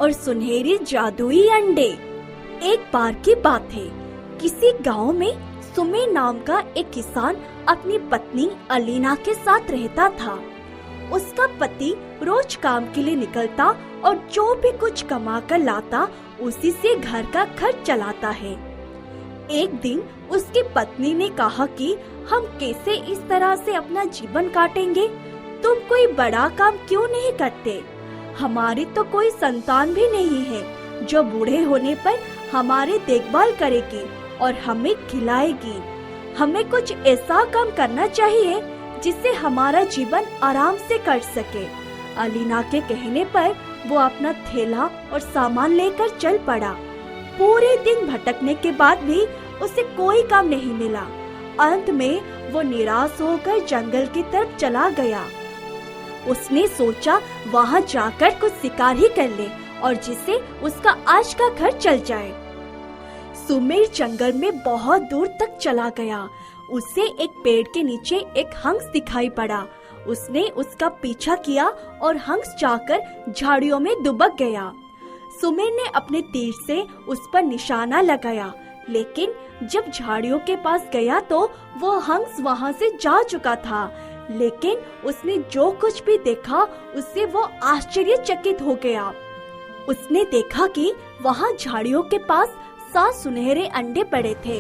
और सुनहरे जादुई अंडे। एक बार की बात है, किसी गांव में सुमेर नाम का एक किसान अपनी पत्नी अलीना के साथ रहता था। उसका पति रोज काम के लिए निकलता और जो भी कुछ कमा कर लाता उसी से घर का खर्च चलाता है। एक दिन उसकी पत्नी ने कहा कि हम कैसे इस तरह से अपना जीवन काटेंगे, तुम कोई बड़ा काम क्यों नहीं करते? हमारी तो कोई संतान भी नहीं है जो बूढ़े होने पर हमारी देखभाल करेगी और हमें खिलाएगी। हमें कुछ ऐसा काम करना चाहिए जिससे हमारा जीवन आराम से कट सके। अलीना के कहने पर वो अपना थैला और सामान लेकर चल पड़ा। पूरे दिन भटकने के बाद भी उसे कोई काम नहीं मिला। अंत में वो निराश होकर जंगल की तरफ चला गया। उसने सोचा वहाँ जाकर कुछ शिकार ही कर ले और जिससे उसका आज का खर्च चल जाए। सुमेर जंगल में बहुत दूर तक चला गया। उसे एक पेड़ के नीचे एक हंस दिखाई पड़ा। उसने उसका पीछा किया और हंस जाकर झाड़ियों में दुबक गया। सुमेर ने अपने तीर से उस पर निशाना लगाया, लेकिन जब झाड़ियों के पास गया तो वो हंस वहाँ से जा चुका था। लेकिन उसने जो कुछ भी देखा उससे वो आश्चर्यचकित हो गया। उसने देखा कि वहाँ झाड़ियों के पास 7 सुनहरे अंडे पड़े थे।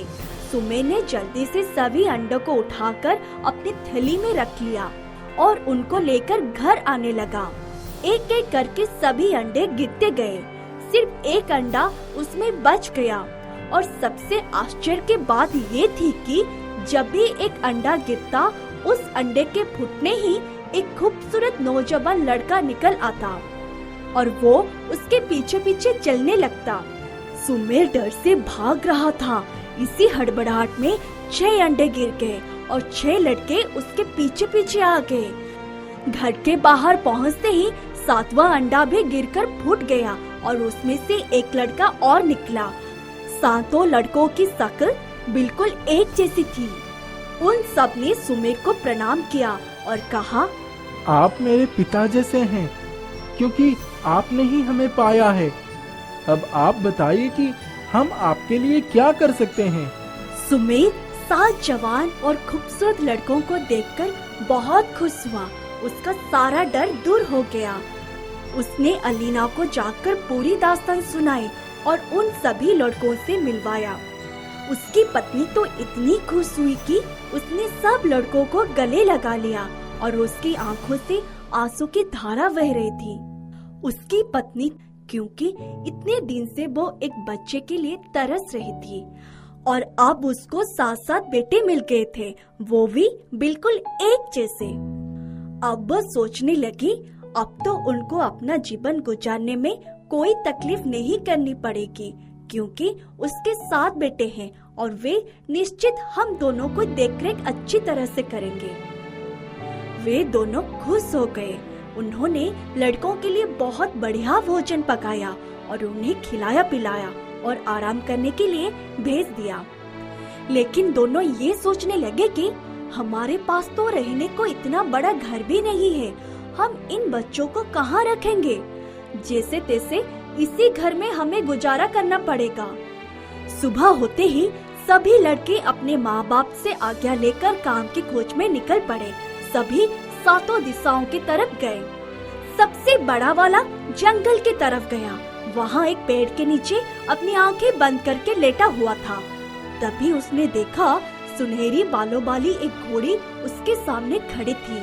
सुमेर ने जल्दी से सभी अंडों को उठाकर अपनी थैली में रख लिया और उनको लेकर घर आने लगा। एक एक करके सभी अंडे गिरते गए। सिर्फ एक अंडा उसमें बच गया और सबसे आश्चर्य की बात ये थी कि जब भी एक अंडा गिरता उस अंडे के फूटने ही एक खूबसूरत नौजवान लड़का निकल आता और वो उसके पीछे पीछे चलने लगता। सुमेर डर से भाग रहा था। इसी हड़बड़ाहट में 6 अंडे गिर गए और 6 लड़के उसके पीछे पीछे आ गए। घर के बाहर पहुंचते ही 7वां अंडा भी गिरकर फूट गया और उसमें से एक लड़का और निकला। 7 लड़कों की शक्ल बिल्कुल एक जैसी थी। उन सब ने सुमेर को प्रणाम किया और कहा, आप मेरे पिता जैसे हैं, क्योंकि आपने ही हमें पाया है। अब आप बताइए कि हम आपके लिए क्या कर सकते हैं? सुमेर 7 जवान और खूबसूरत लड़कों को देखकर बहुत खुश हुआ। उसका सारा डर दूर हो गया। उसने अलीना को जाकर पूरी दास्तान सुनाई और उन सभी लड़कों से मिलवाया। उसकी पत्नी तो इतनी खुश हुई कि उसने सब लड़कों को गले लगा लिया और उसकी आंखों से आंसू की धारा बह रही थी। उसकी पत्नी, क्योंकि इतने दिन से वो एक बच्चे के लिए तरस रही थी और अब उसको 7 बेटे मिल गए थे, वो भी बिल्कुल एक जैसे। अब वो सोचने लगी, अब तो उनको अपना जीवन गुजारने में कोई तकलीफ नहीं करनी पड़ेगी, क्योंकि उसके 7 बेटे हैं और वे निश्चित हम दोनों को देखरेख अच्छी तरह से करेंगे। वे दोनों खुश हो गए। उन्होंने लड़कों के लिए बहुत बढ़िया भोजन पकाया और उन्हें खिलाया पिलाया और आराम करने के लिए भेज दिया। लेकिन दोनों ये सोचने लगे कि हमारे पास तो रहने को इतना बड़ा घर भी नहीं है, हम इन बच्चों को कहाँ रखेंगे? जैसे तैसे इसी घर में हमें गुजारा करना पड़ेगा। सुबह होते ही सभी लड़के अपने माँ बाप से आज्ञा लेकर काम की खोज में निकल पड़े। सभी 7 दिशाओं की तरफ गए। सबसे बड़ा वाला जंगल की तरफ गया। वहाँ एक पेड़ के नीचे अपनी आंखें बंद करके लेटा हुआ था। तभी उसने देखा सुनहरी बालों वाली एक घोड़ी उसके सामने खड़ी थी।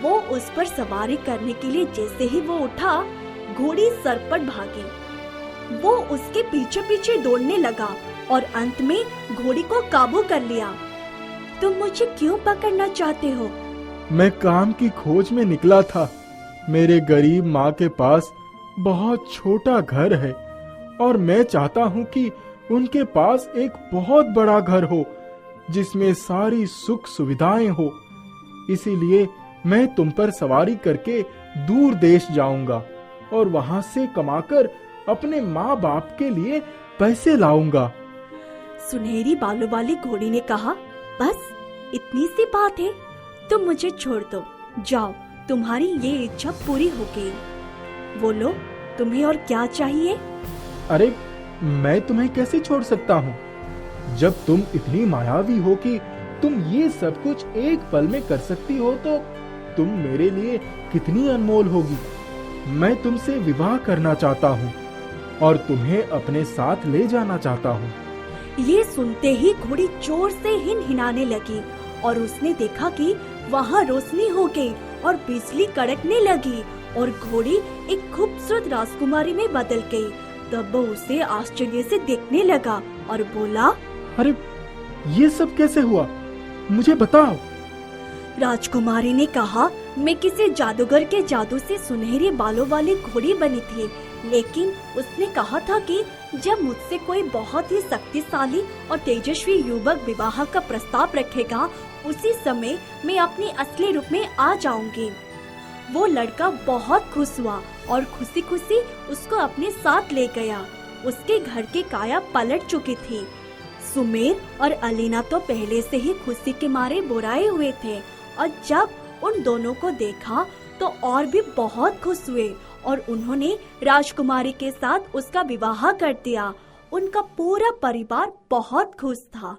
वो उस पर सवारी करने के लिए जैसे ही वो उठा, घोड़ी सरपट भागी। वो उसके पीछे पीछे दौड़ने लगा और अंत में घोड़ी को काबू कर लिया। तुम मुझे क्यों पकड़ना चाहते हो? मैं काम की खोज में निकला था। मेरे गरीब माँ के पास बहुत छोटा घर है और मैं चाहता हूँ कि उनके पास एक बहुत बड़ा घर हो जिसमें सारी सुख सुविधाएं हो। इसीलिए मैं तुम पर सवारी करके दूर देश जाऊंगा और वहाँ से कमाकर अपने माँ बाप के लिए पैसे लाऊंगा। सुनहरी बालों वाली घोड़ी ने कहा, बस इतनी सी बात है, तुम मुझे छोड़ दो, जाओ, तुम्हारी ये इच्छा पूरी हो गई। वो लोग तुम्हें और क्या चाहिए? अरे मैं तुम्हें कैसे छोड़ सकता हूँ? जब तुम इतनी मायावी हो कि तुम ये सब कुछ एक पल में कर सकती हो तो तुम मेरे लिए कितनी अनमोल होगी। मैं तुमसे विवाह करना चाहता हूँ और तुम्हें अपने साथ ले जाना चाहता हूँ। ये सुनते ही घोड़ी जोर से हिनहिनाने लगी और उसने देखा कि वहाँ रोशनी हो गई और बिजली कड़कने लगी और घोड़ी एक खूबसूरत राजकुमारी में बदल गई। तब वो उसे आश्चर्य से देखने लगा और बोला, अरे ये सब कैसे हुआ, मुझे बताओ। राजकुमारी ने कहा, मैं किसी जादूगर के जादू से सुनहरे बालों वाली घोड़ी बनी थी, लेकिन उसने कहा था कि जब मुझसे कोई बहुत ही शक्तिशाली और तेजस्वी युवक विवाह का प्रस्ताव रखेगा, उसी समय मैं अपने असली रूप में आ जाऊंगी। वो लड़का बहुत खुश हुआ और खुशी खुशी उसको अपने साथ ले गया। उसके घर की काया पलट चुकी थी। सुमेर और अलीना तो पहले से ही खुशी के मारे बुराए हुए थे और जब उन दोनों को देखा तो और भी बहुत खुश हुए और उन्होंने राजकुमारी के साथ उसका विवाह कर दिया। उनका पूरा परिवार बहुत खुश था।